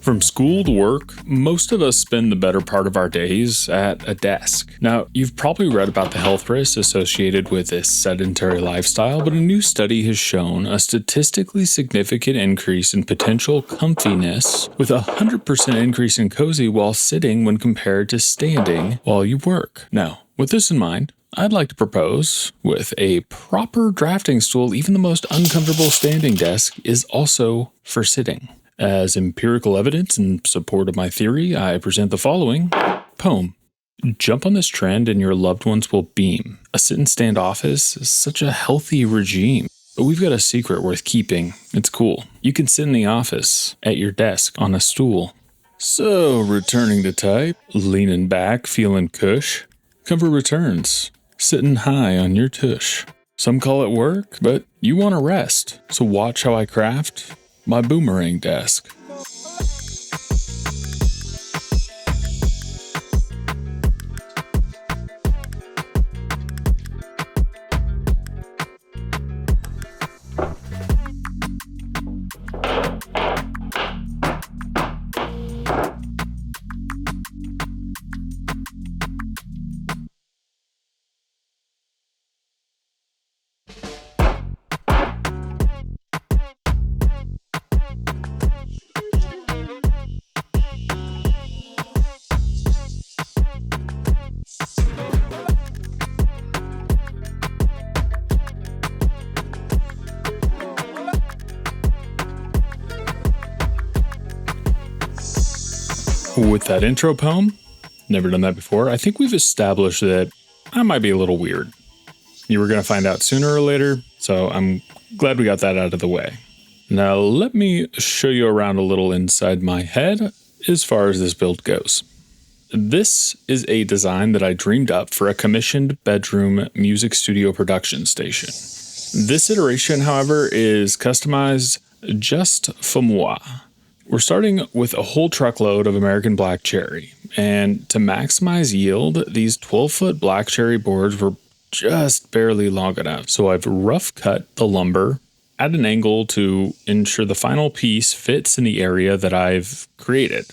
From school to work, most of us spend the better part of our days at a desk. Now, you've probably read about the health risks associated with this sedentary lifestyle, but a new study has shown a statistically significant increase in potential comfiness, with a 100% increase in cozy while sitting when compared to standing while you work. Now, with this in mind, I'd like to propose, with a proper drafting stool, even the most uncomfortable standing desk is also for sitting. As empirical evidence in support of my theory, I present the following poem. Jump on this trend and your loved ones will beam. A sit and stand office is such a healthy regime. But we've got a secret worth keeping. It's cool. You can sit in the office, at your desk, on a stool. So, returning to type, leaning back, feeling cush. Comfort returns, sitting high on your tush. Some call it work, but you want to rest. So watch how I craft my boomerang desk. With that intro poem, never done that before, I think we've established that I might be a little weird. You were going to find out sooner or later, so I'm glad we got that out of the way. Now let me show you around a little inside my head as far as this build goes. This is a design that I dreamed up for a commissioned bedroom music studio production station. This iteration, however, is customized just for moi. We're starting with a whole truckload of American black cherry, and to maximize yield, these 12-foot black cherry boards were just barely long enough. So I've rough cut the lumber at an angle to ensure the final piece fits in the area that I've created.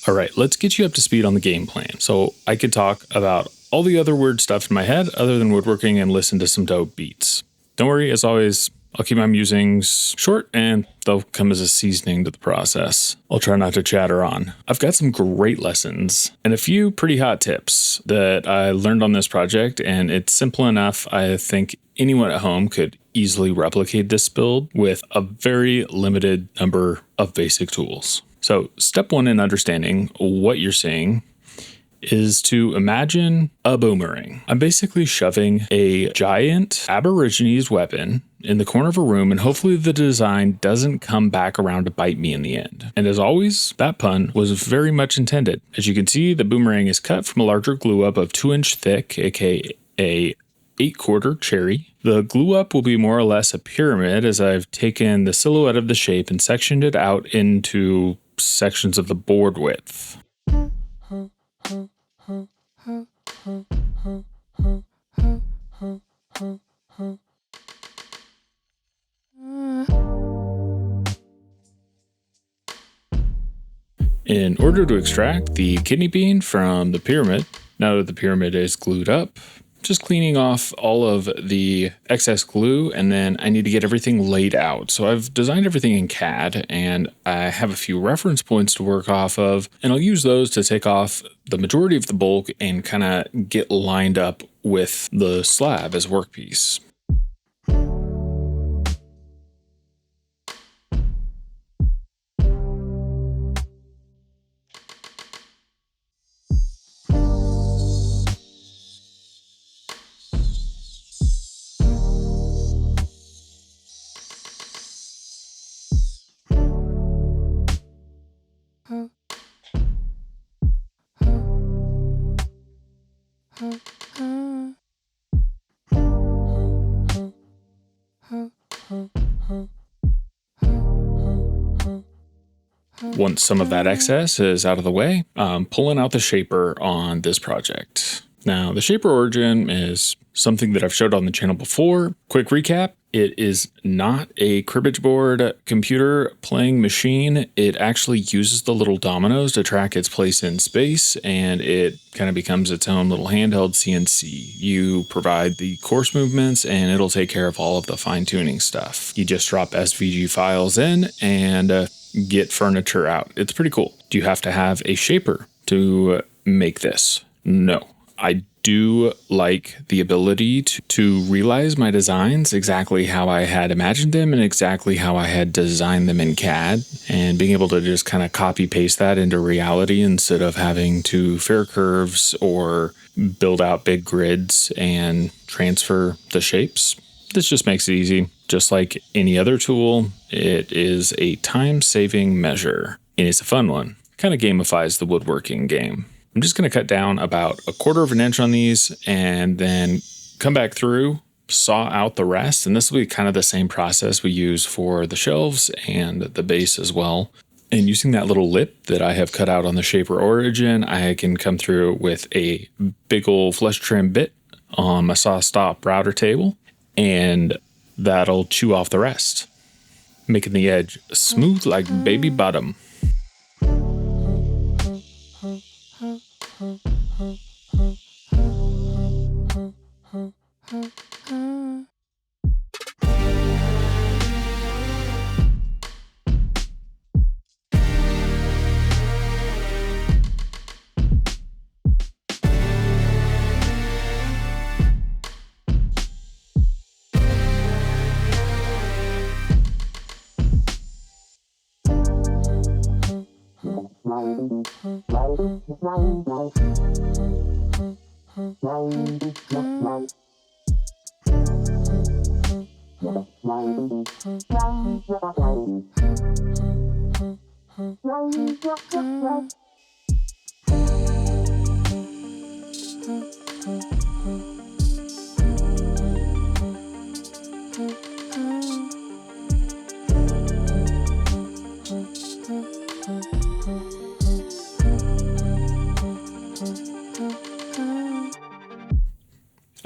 All right, let's get you up to speed on the game plan, so I could talk about all the other weird stuff in my head other than woodworking and listen to some dope beats. Don't worry, as always, I'll keep my musings short and they'll come as a seasoning to the process. I'll try not to chatter on. I've got some great lessons and a few pretty hot tips that I learned on this project, and it's simple enough. I think anyone at home could easily replicate this build with a very limited number of basic tools. So step one in understanding what you're seeing is to imagine a boomerang. I'm basically shoving a giant Aborigines weapon in the corner of a room, and hopefully the design doesn't come back around to bite me in the end. And as always, that pun was very much intended. As you can see, the boomerang is cut from a larger glue up of 2-inch thick, aka a 8-quarter cherry. The glue up will be more or less a pyramid, as I've taken the silhouette of the shape and sectioned it out into sections of the board width. In order to extract the kidney bean from the pyramid, now that the pyramid is glued up, just cleaning off all of the excess glue, and then I need to get everything laid out. So I've designed everything in CAD, and I have a few reference points to work off of, and I'll use those to take off the majority of the bulk and kind of get lined up with the slab as a workpiece. Once some of that excess is out of the way, I'm pulling out the shaper on this project. Now, the shaper origin is something that I've showed on the channel before. Quick recap, it is not a cribbage board computer playing machine. It actually uses the little dominoes to track its place in space, and it kind of becomes its own little handheld CNC. You provide the course movements, and it'll take care of all of the fine-tuning stuff. You just drop SVG files in and get furniture out. It's pretty cool. Do you have to have a shaper to make this? No. I do like the ability to realize my designs exactly how I had imagined them and exactly how I had designed them in CAD, and being able to just kind of copy paste that into reality instead of having to fair curves or build out big grids and transfer the shapes. This just makes it easy. Just like any other tool, it is a time-saving measure, and it's a fun one. Kind of gamifies the woodworking game. I'm just going to cut down about 1/4 inch on these and then come back through, saw out the rest. And this will be kind of the same process we use for the shelves and the base as well. And using that little lip that I have cut out on the shaper origin, I can come through with a big old flush trim bit on my saw stop router table, and that'll chew off the rest, making the edge smooth like baby bottom.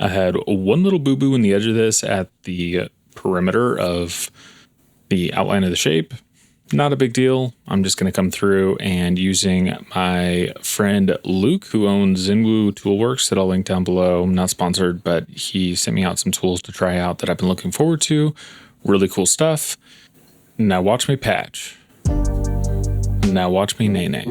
I had one little boo-boo in the edge of this at the perimeter of the outline of the shape. Not a big deal. I'm just going to come through and using my friend Luke, who owns Zinwoo Toolworks, that I'll link down below. I'm not sponsored, but he sent me out some tools to try out that I've been looking forward to. Really cool stuff. Now watch me patch. Now watch me nay-nay.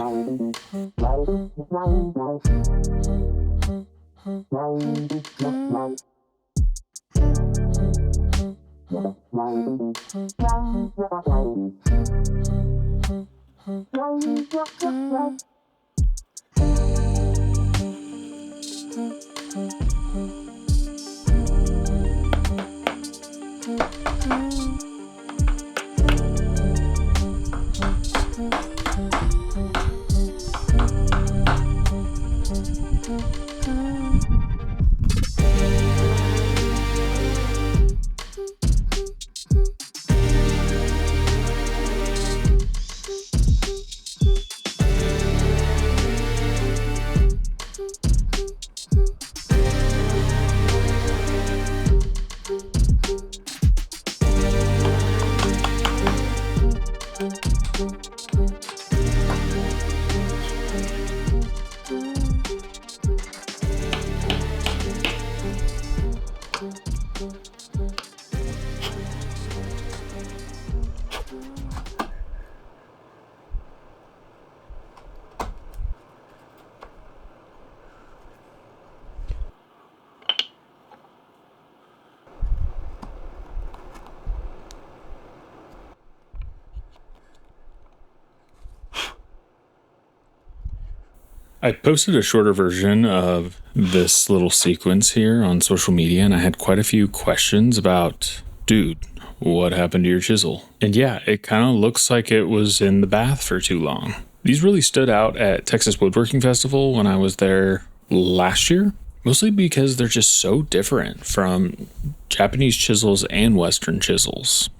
I posted a shorter version of this little sequence here on social media, and I had quite a few questions about, dude, what happened to your chisel? And yeah, it kind of looks like it was in the bath for too long. These really stood out at Texas Woodworking Festival when I was there last year, mostly because they're just so different from Japanese chisels and Western chisels.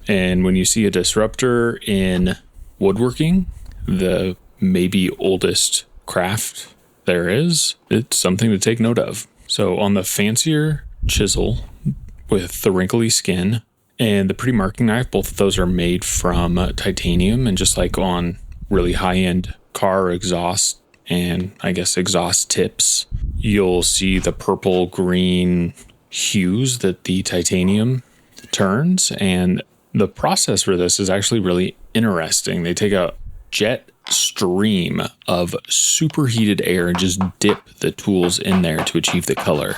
And when you see a disruptor in woodworking, the maybe oldest craft there is, it's something to take note of. So on the fancier chisel with the wrinkly skin and the pretty marking knife, both of those are made from titanium, and just like on really high-end car exhaust and I guess exhaust tips, you'll see the purple green hues that the titanium turns, and the process for this is actually really interesting. They take a jet stream of superheated air and just dip the tools in there to achieve the color.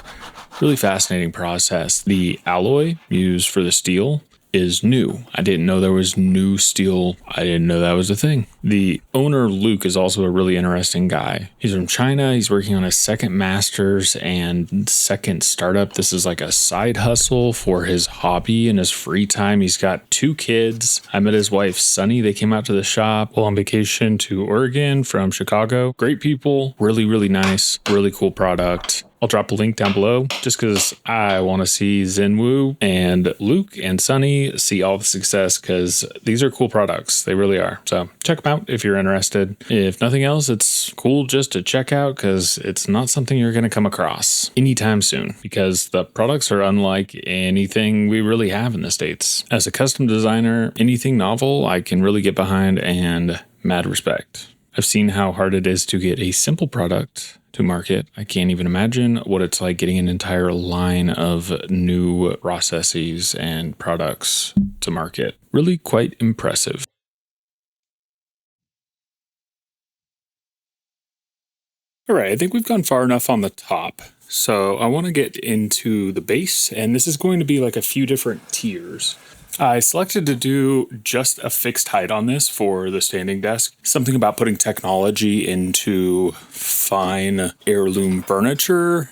Really fascinating process. The alloy used for the steel is new. I didn't know there was new steel. I didn't know that was a thing. The owner, Luke, is also a really interesting guy. He's from China. He's working on his second master's and second startup. This is like a side hustle for his hobby in his free time. He's got 2 kids. I met his wife, Sunny. They came out to the shop while on vacation to Oregon from Chicago. Great people. Really, really nice. Really cool product. I'll drop a link down below just because I want to see Zenwu and Luke and Sunny see all the success, because these are cool products. They really are. So check them out if you're interested. If nothing else, it's cool just to check out because it's not something you're going to come across anytime soon, because the products are unlike anything we really have in the States. As a custom designer, anything novel I can really get behind, and mad respect. I've seen how hard it is to get a simple product to market. I can't even imagine what it's like getting an entire line of new processes and products to market. Really quite impressive. All right, I think we've gone far enough on the top. So I want to get into the base, and this is going to be like a few different tiers. I selected to do just a fixed height on this for the standing desk. Something about putting technology into fine heirloom furniture.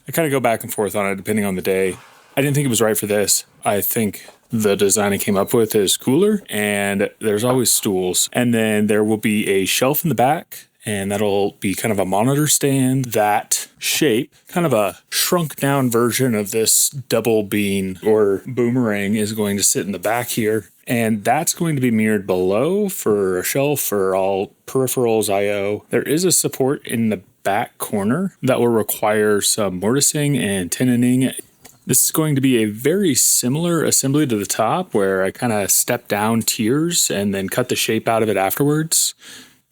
I kind of go back and forth on it depending on the day. I didn't think it was right for this. I think the design I came up with is cooler, and there's always stools. And then there will be a shelf in the back, and that'll be kind of a monitor stand. That shape, kind of a shrunk down version of this double bean or boomerang, is going to sit in the back here. And that's going to be mirrored below for a shelf for all peripherals I/O. There is a support in the back corner that will require some mortising and tenoning. This is going to be a very similar assembly to the top, where I kind of step down tiers and then cut the shape out of it afterwards.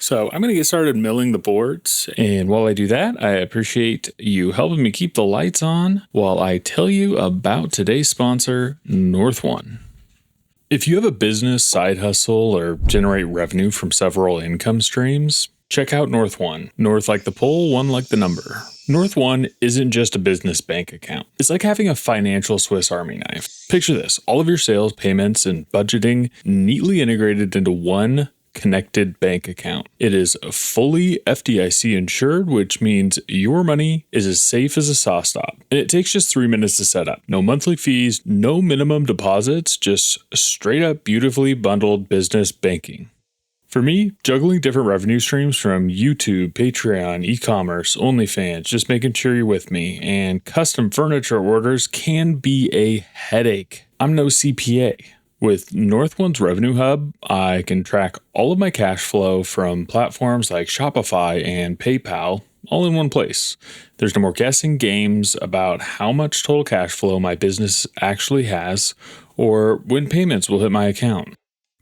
So I'm going to get started milling the boards. And while I do that, I appreciate you helping me keep the lights on while I tell you about today's sponsor, NorthOne. If you have a business, side hustle, or generate revenue from several income streams, check out NorthOne. North like the pole, one like the number. NorthOne isn't just a business bank account. It's like having a financial Swiss Army knife. Picture this: all of your sales, payments, and budgeting neatly integrated into one connected bank account. It is fully FDIC insured, which means your money is as safe as a SawStop. And it takes just 3 minutes to set up. No monthly fees, no minimum deposits, just straight up beautifully bundled business banking. For me, juggling different revenue streams from YouTube, Patreon, e-commerce, OnlyFans, just making sure you're with me, and custom furniture orders can be a headache. I'm no CPA. With NorthOne's Revenue Hub, I can track all of my cash flow from platforms like Shopify and PayPal all in one place. There's no more guessing games about how much total cash flow my business actually has or when payments will hit my account.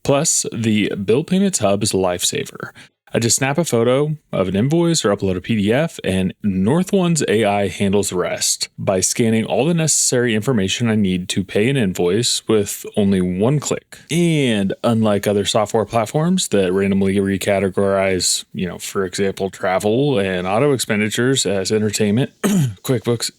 Plus, the Bill Payments Hub is a lifesaver. I just snap a photo of an invoice or upload a PDF, and NorthOne's AI handles the rest by scanning all the necessary information I need to pay an invoice with only one click. And unlike other software platforms that randomly recategorize, for example, travel and auto expenditures as entertainment, QuickBooks,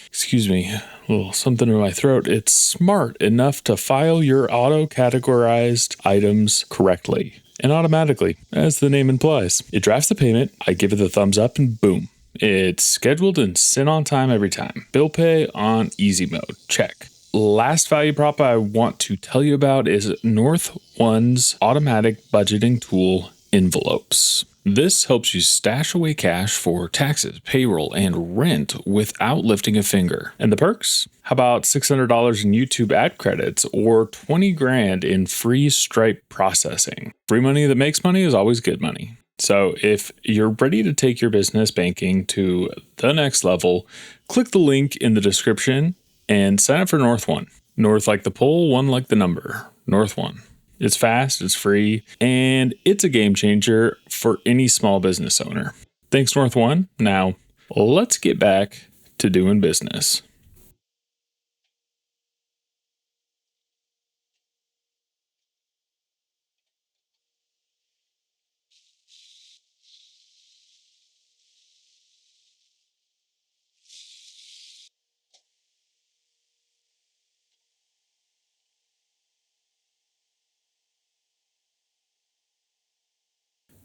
excuse me, a little something in my throat, it's smart enough to file your auto-categorized items correctly and automatically, as the name implies. It drafts the payment, I give it the thumbs up, and boom. It's scheduled and sent on time every time. Bill pay on easy mode. Check. Last value prop I want to tell you about is NorthOne's automatic budgeting tool, envelopes. This helps you stash away cash for taxes, payroll, and rent without lifting a finger. And the perks? How about $600 in YouTube ad credits or 20 grand in free Stripe processing? Free money that makes money is always good money. So if you're ready to take your business banking to the next level, click the link in the description and sign up for NorthOne. North like the pole, one like the number. NorthOne. It's fast, it's free, and it's a game changer for any small business owner. Thanks, NorthOne. Now, let's get back to doing business.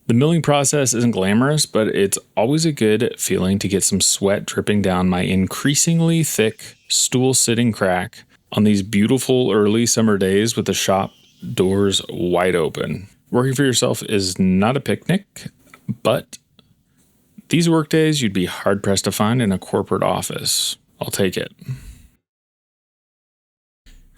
The milling process isn't glamorous, but it's always a good feeling to get some sweat dripping down my increasingly thick stool-sitting crack on these beautiful early summer days with the shop doors wide open. Working for yourself is not a picnic, but these work days you'd be hard-pressed to find in a corporate office. I'll take it.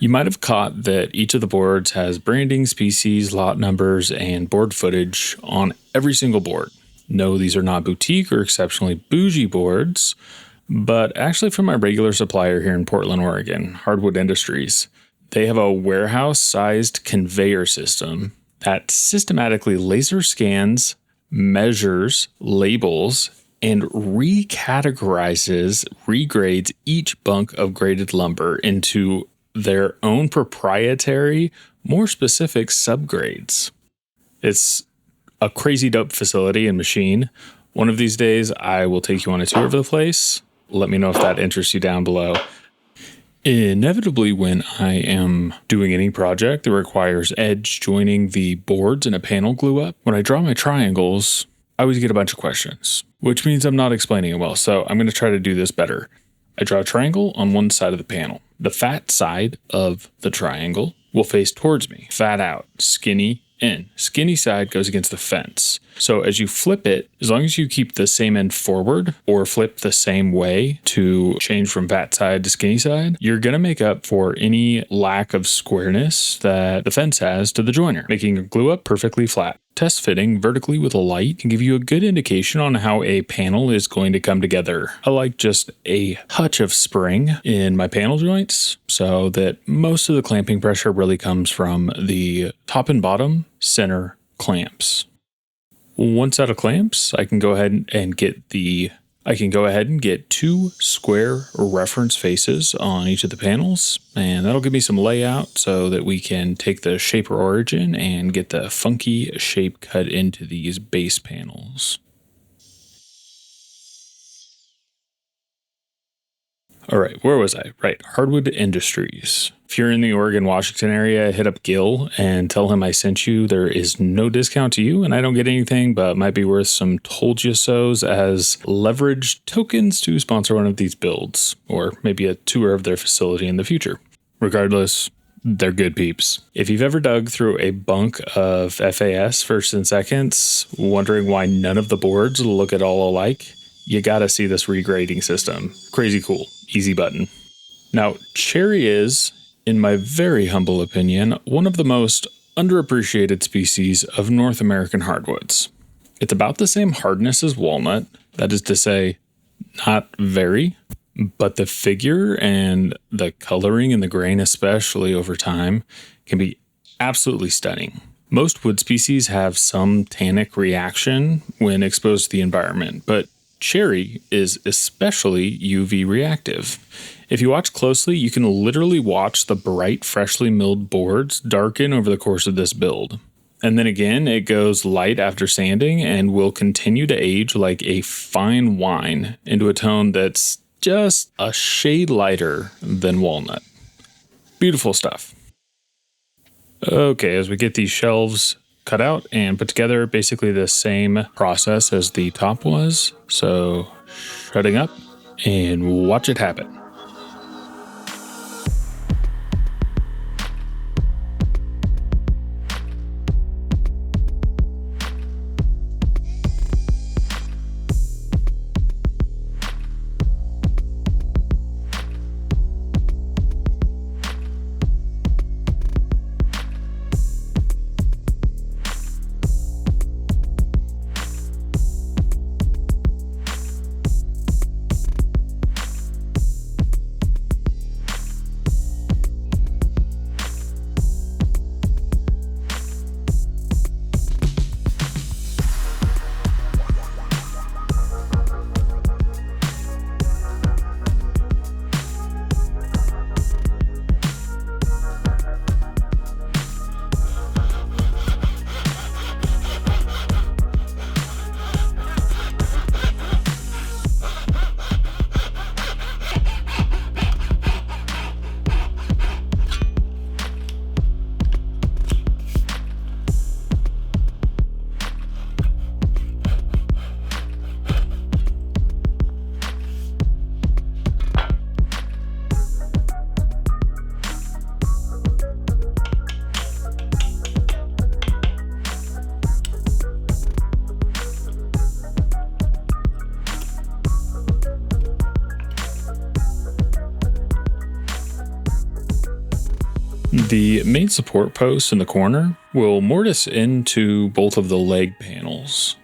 You might have caught that each of the boards has branding, species, lot numbers, and board footage on every single board. No, these are not boutique or exceptionally bougie boards, but actually from my regular supplier here in Portland, Oregon, Hardwood Industries. They have a warehouse-sized conveyor system that systematically laser scans, measures, labels, and regrades each bunk of graded lumber into their own proprietary, more specific subgrades. It's a crazy dope facility and machine. One of these days, I will take you on a tour of the place. Let me know if that interests you down below. Inevitably, when I am doing any project that requires edge joining the boards in a panel glue up, when I draw my triangles, I always get a bunch of questions, which means I'm not explaining it well. So I'm going to try to do this better. I draw a triangle on one side of the panel. The fat side of the triangle will face towards me. Fat out, skinny in. Skinny side goes against the fence. So as you flip it, as long as you keep the same end forward or flip the same way to change from fat side to skinny side, you're going to make up for any lack of squareness that the fence has to the joiner, making your glue up perfectly flat. Test fitting vertically with a light can give you a good indication on how a panel is going to come together. I like just a touch of spring in my panel joints so that most of the clamping pressure really comes from the top and bottom center clamps. Once out of clamps, I can go ahead and get two square reference faces on each of the panels, and that'll give me some layout so that we can take the shaper origin and get the funky shape cut into these base panels. All right, where was I? Right, Hardwood Industries. If you're in the Oregon, Washington area, hit up Gil and tell him I sent you. There is no discount to you, and I don't get anything, but might be worth some told you so's as leverage tokens to sponsor one of these builds, or maybe a tour of their facility in the future. Regardless, they're good peeps. If you've ever dug through a bunk of FAS first and seconds, wondering why none of the boards look at all alike, you gotta see this regrading system. Crazy cool. Easy button. Now, cherry is, in my very humble opinion, one of the most underappreciated species of North American hardwoods. It's about the same hardness as walnut, that is to say, not very, but the figure and the coloring and the grain, especially over time, can be absolutely stunning. Most wood species have some tannic reaction when exposed to the environment, but cherry is especially UV reactive. If you watch closely, you can literally watch the bright, freshly milled boards darken over the course of this build. And then again, it goes light after sanding and will continue to age like a fine wine into a tone that's just a shade lighter than walnut. Beautiful stuff. Okay, as we get these shelves cut out and put together, basically the same process as the top was. So shutting up and watch it happen. The main support post in the corner will mortise into both of the leg panels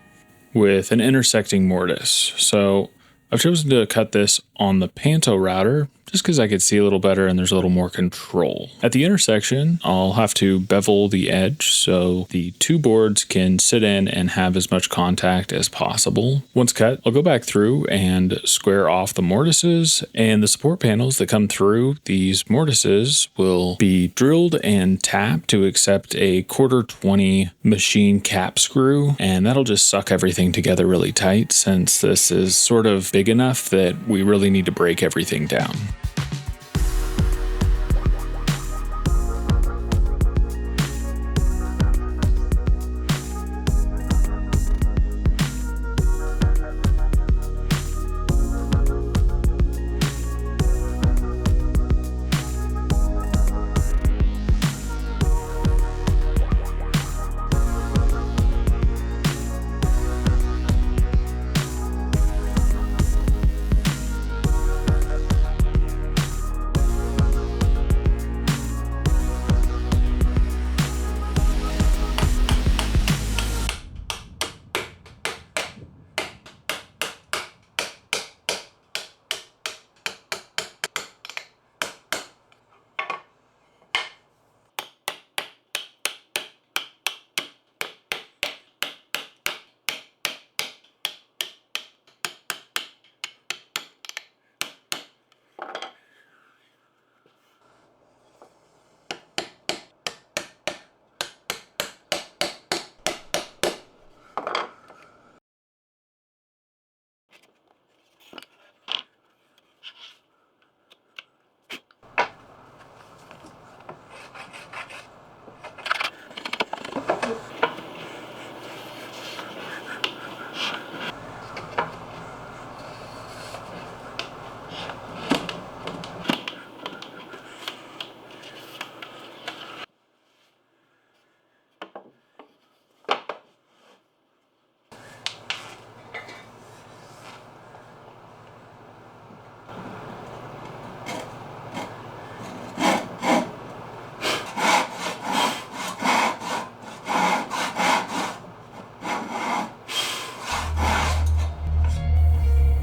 with an intersecting mortise. So I've chosen to cut this on the Panto router just because I could see a little better and there's a little more control. At the intersection, I'll have to bevel the edge so the two boards can sit in and have as much contact as possible. Once cut, I'll go back through and square off the mortises, and the support panels that come through these mortises will be drilled and tapped to accept a 1/4-20 machine cap screw, and that'll just suck everything together really tight since this is sort of big enough that we really need to break everything down.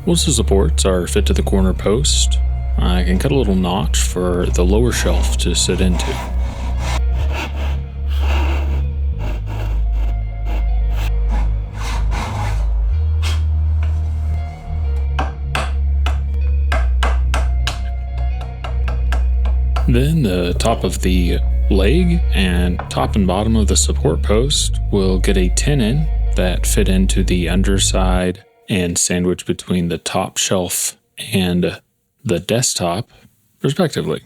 Once the supports are fit to the corner post, I can cut a little notch for the lower shelf to sit into. Then the top of the leg and top and bottom of the support post will get a tenon that fit into the underside and sandwich between the top shelf and the desktop, respectively.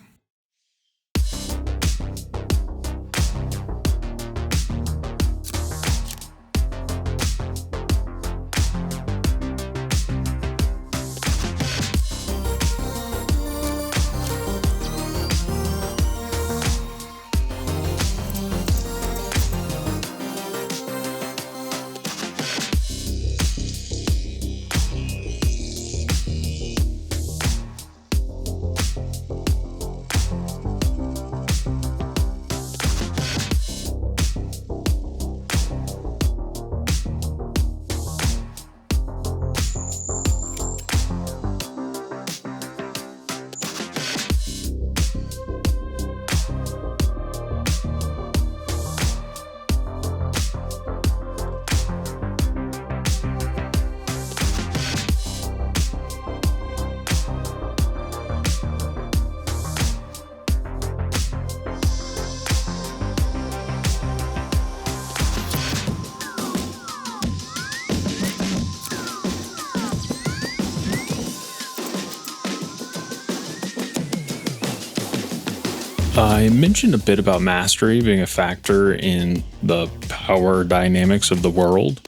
I mentioned a bit about mastery being a factor in the power dynamics of the world,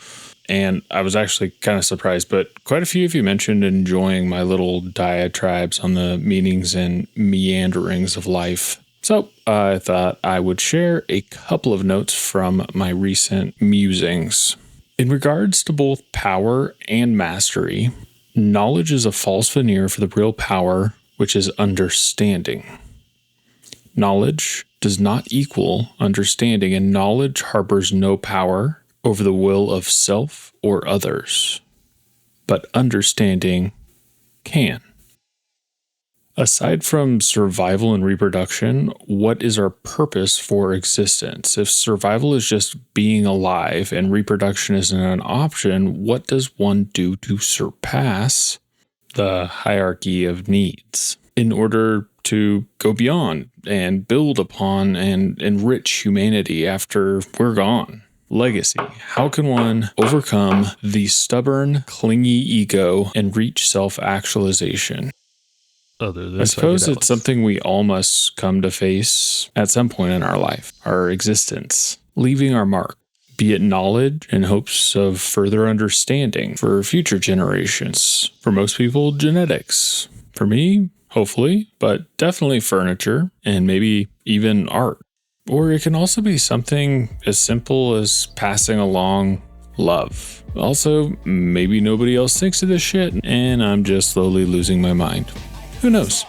and I was actually kind of surprised, but quite a few of you mentioned enjoying my little diatribes on the meanings and meanderings of life. So I thought I would share a couple of notes from my recent musings. In regards to both power and mastery, knowledge is a false veneer for the real power, which is understanding. Knowledge does not equal understanding, and knowledge harbors no power over the will of self or others, but understanding can. Aside from survival and reproduction, what is our purpose for existence? If survival is just being alive and reproduction isn't an option, what does one do to surpass the hierarchy of needs in order to go beyond and build upon and enrich humanity after we're gone? Legacy. How can one overcome the stubborn, clingy ego and reach self-actualization? I suppose it's something we all must come to face at some point in our life, our existence, leaving our mark, be it knowledge in hopes of further understanding for future generations. For most people, genetics. For me, hopefully, but definitely furniture and maybe even art. Or it can also be something as simple as passing along love. Also, maybe nobody else thinks of this shit and I'm just slowly losing my mind. Who knows?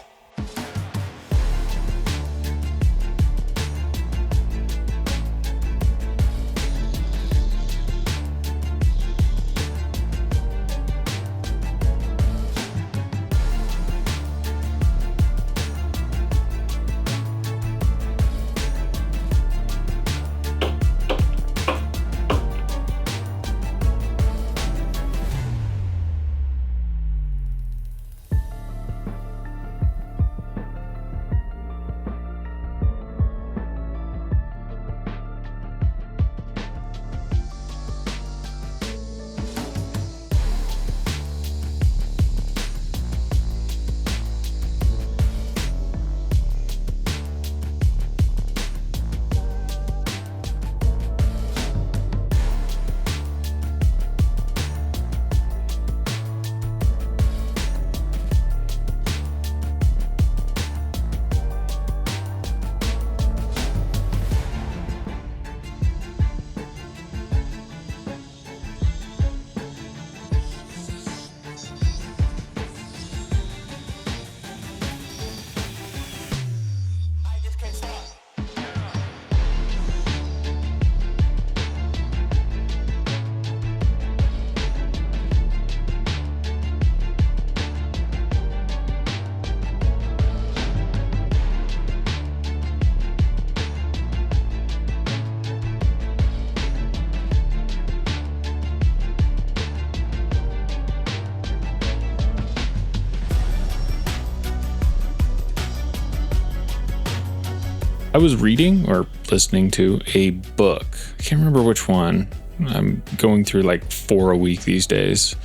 I was reading or listening to a book. I can't remember which one. I'm going through like 4 a week these days.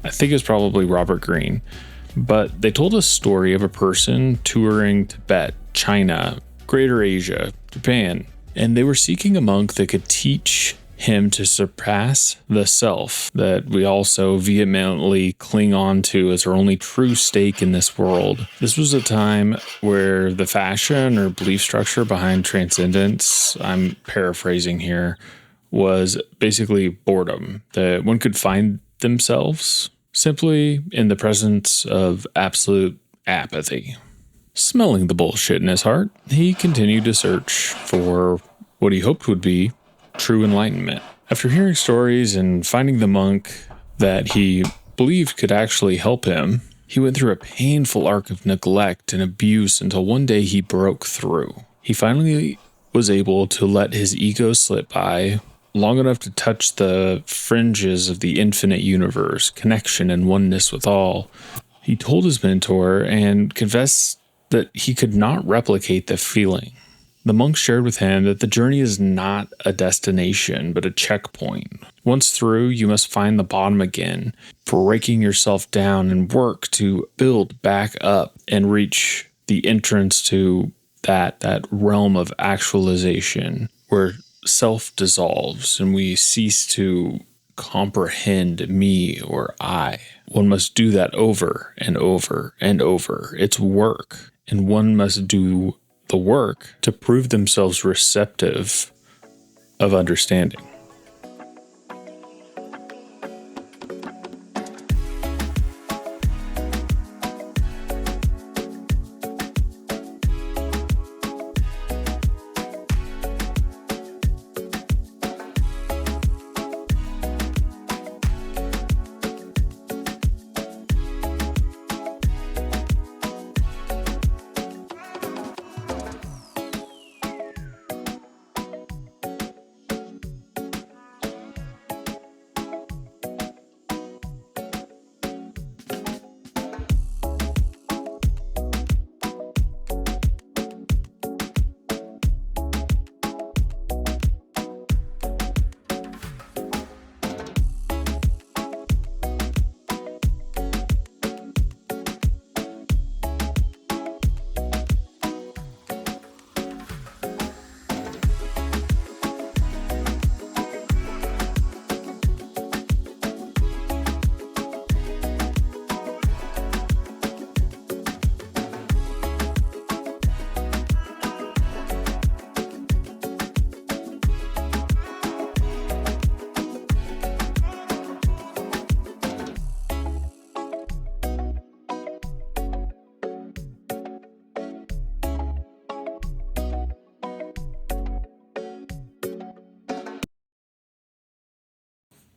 I think it's probably Robert Greene. But they told a story of a person touring Tibet, China, Greater Asia, Japan, and they were seeking a monk that could teach him to surpass the self that we all so vehemently cling on to as our only true stake in this world. This was a time where the fashion or belief structure behind transcendence, I'm paraphrasing here, was basically boredom, that one could find themselves simply in the presence of absolute apathy. Smelling the bullshit in his heart, he continued to search for what he hoped would be true enlightenment. After hearing stories and finding the monk that he believed could actually help him, he went through a painful arc of neglect and abuse until one day he broke through. He finally was able to let his ego slip by long enough to touch the fringes of the infinite universe, connection and oneness with all. He told his mentor and confessed that he could not replicate the feeling. The monk shared with him that the journey is not a destination, but a checkpoint. Once through, you must find the bottom again, breaking yourself down and work to build back up and reach the entrance to that realm of actualization where self dissolves and we cease to comprehend me or I. One must do that over and over and over. It's work, and one must do the work to prove themselves receptive of understanding.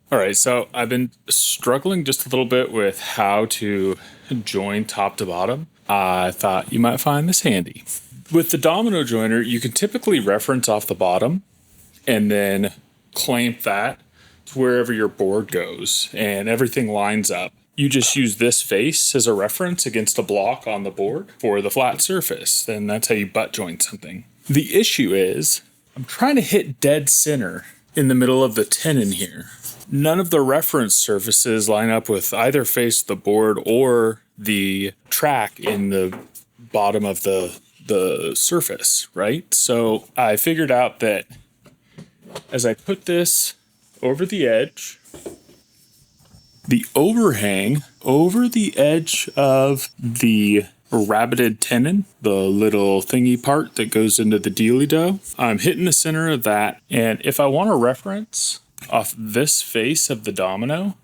All right, so I've been struggling just a little bit with how to join top to bottom. I thought you might find this handy. With the domino joiner, you can typically reference off the bottom and then clamp that to wherever your board goes and everything lines up. You just use this face as a reference against a block on the board for the flat surface, and that's how you butt joint something. The issue is I'm trying to hit dead center in the middle of the tenon here. None of the reference surfaces line up with either face of the board or the track in the bottom of the surface, right? So I figured out that as I put this over the edge, the overhang over the edge of the rabbited tenon, the little thingy part that goes into the dealy dough, I'm hitting the center of that. And if I want a reference off this face of the domino,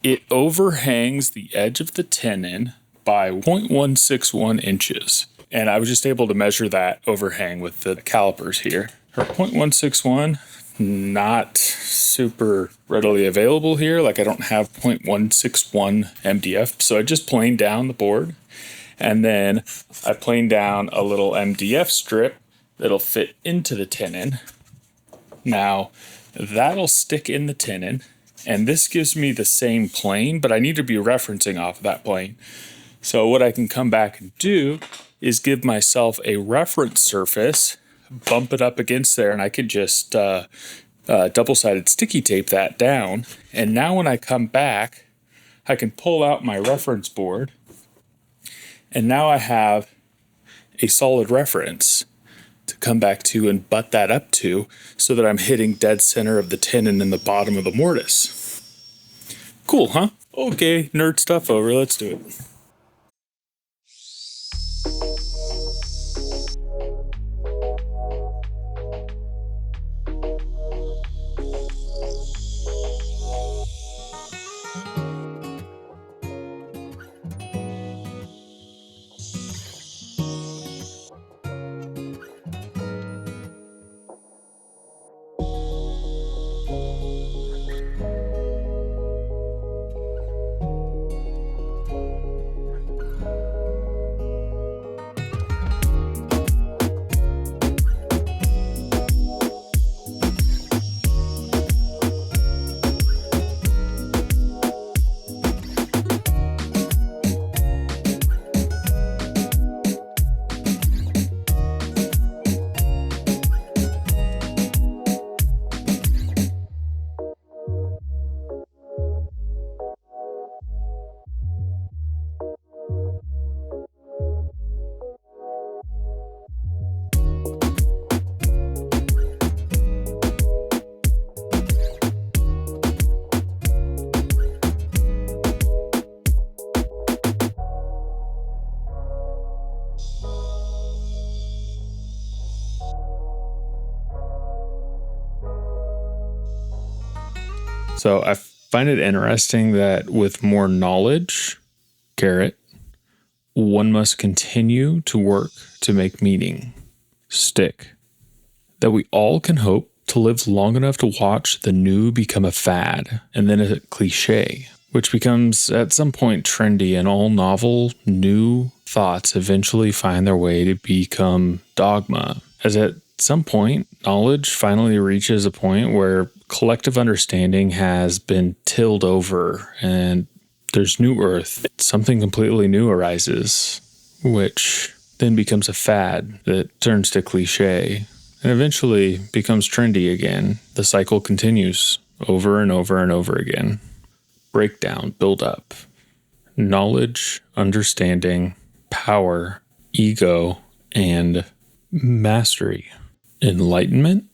it overhangs the edge of the tenon by 0.161 inches. And I was just able to measure that overhang with the calipers here. For 0.161, not super readily available here. Like I don't have 0.161 MDF. So I just planed down the board. And then I planed down a little MDF strip that'll fit into the tenon. Now, that'll stick in the tenon. And this gives me the same plane, but I need to be referencing off of that plane. So what I can come back and do is give myself a reference surface, bump it up against there, and I could just double-sided sticky tape that down. And now when I come back, I can pull out my reference board, and now I have a solid reference to come back to and butt that up to so that I'm hitting dead center of the tenon in the bottom of the mortise. Cool, huh? Okay, nerd stuff over. Let's do it. So I find it interesting that with more knowledge, carrot, one must continue to work to make meaning stick. That we all can hope to live long enough to watch the new become a fad and then a cliche, which becomes at some point trendy, and all novel, new thoughts eventually find their way to become dogma. As at some point, knowledge finally reaches a point where collective understanding has been tilled over and there's new earth. Something completely new arises, which then becomes a fad that turns to cliche and eventually becomes trendy again. The cycle continues over and over and over again. Breakdown, build up, knowledge, understanding, power, ego, and mastery. Enlightenment?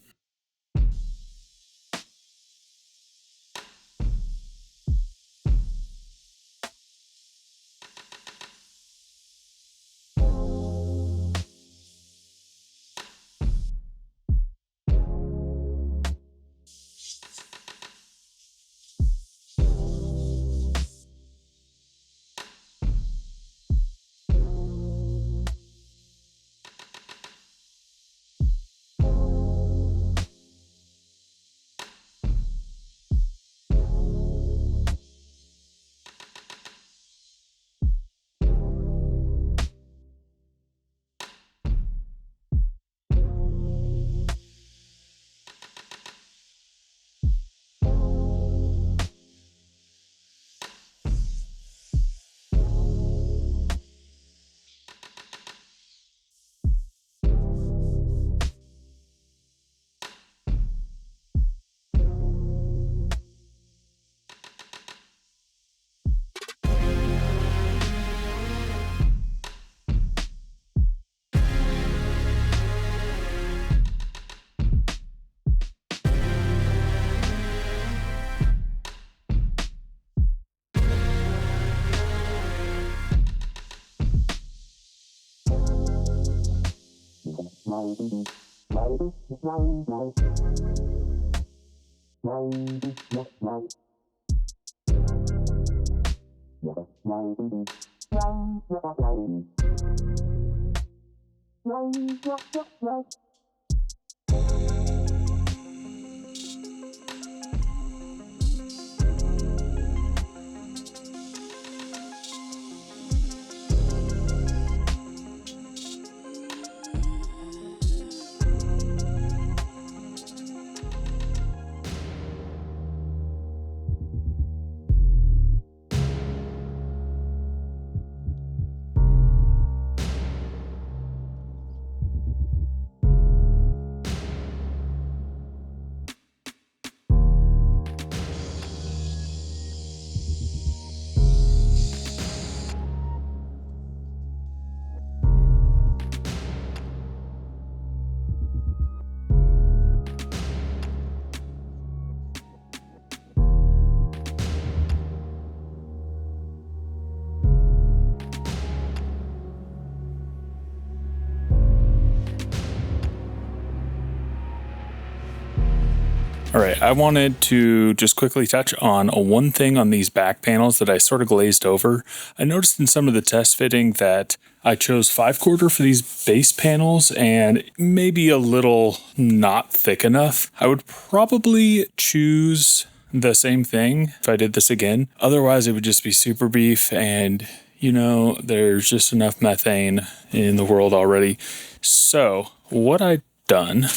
All right, I wanted to just quickly touch on one thing on these back panels that I sort of glazed over. I noticed in some of the test fitting that I chose 5/4 for these base panels and maybe a little not thick enough. I would probably choose the same thing if I did this again. Otherwise, it would just be super beef, and you know, there's just enough methane in the world already. So what I've done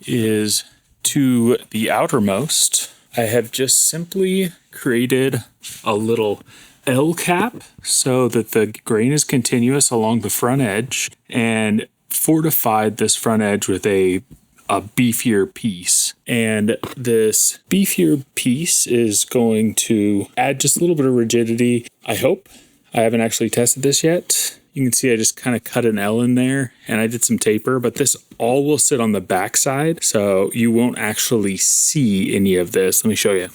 is, to the outermost, I have just simply created a little L cap so that the grain is continuous along the front edge, and fortified this front edge with a beefier piece. And this beefier piece is going to add just a little bit of rigidity, I hope. I haven't actually tested this yet. You can see I just kind of cut an L in there and I did some taper, but this all will sit on the back side, so you won't actually see any of this. Let me show you.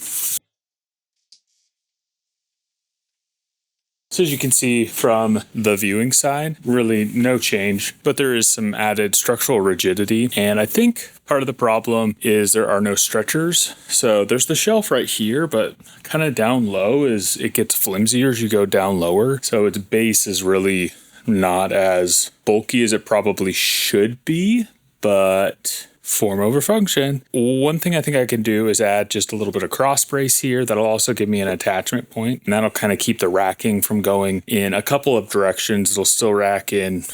So as you can see from the viewing side, really no change, but there is some added structural rigidity. And I think part of the problem is there are no stretchers. So there's the shelf right here, but kind of down low is it gets flimsier as you go down lower. So its base is really not as bulky as it probably should be, but form over function. One thing I think I can do is add just a little bit of cross brace here. That'll also give me an attachment point, and that'll kind of keep the racking from going in a couple of directions. It'll still rack in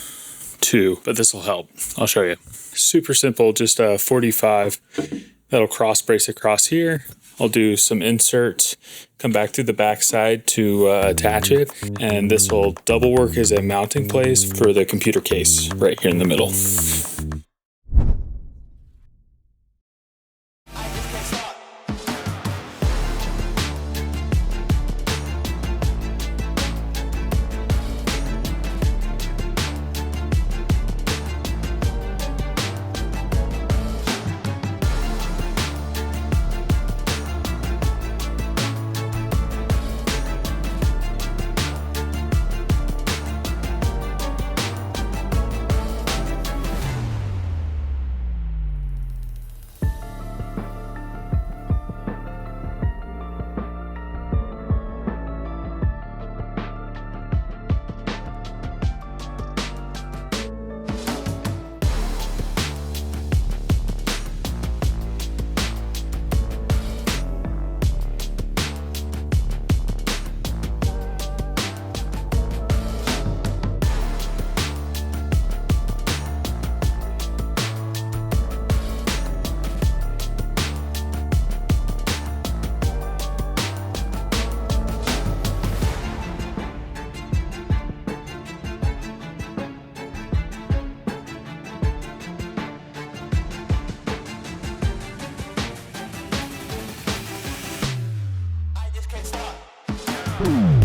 two, but this will help. I'll show you. Super simple, just a 45. That'll cross brace across here. I'll do some inserts, come back through the backside to attach it, and this will double work as a mounting place for the computer case right here in the middle. Boom.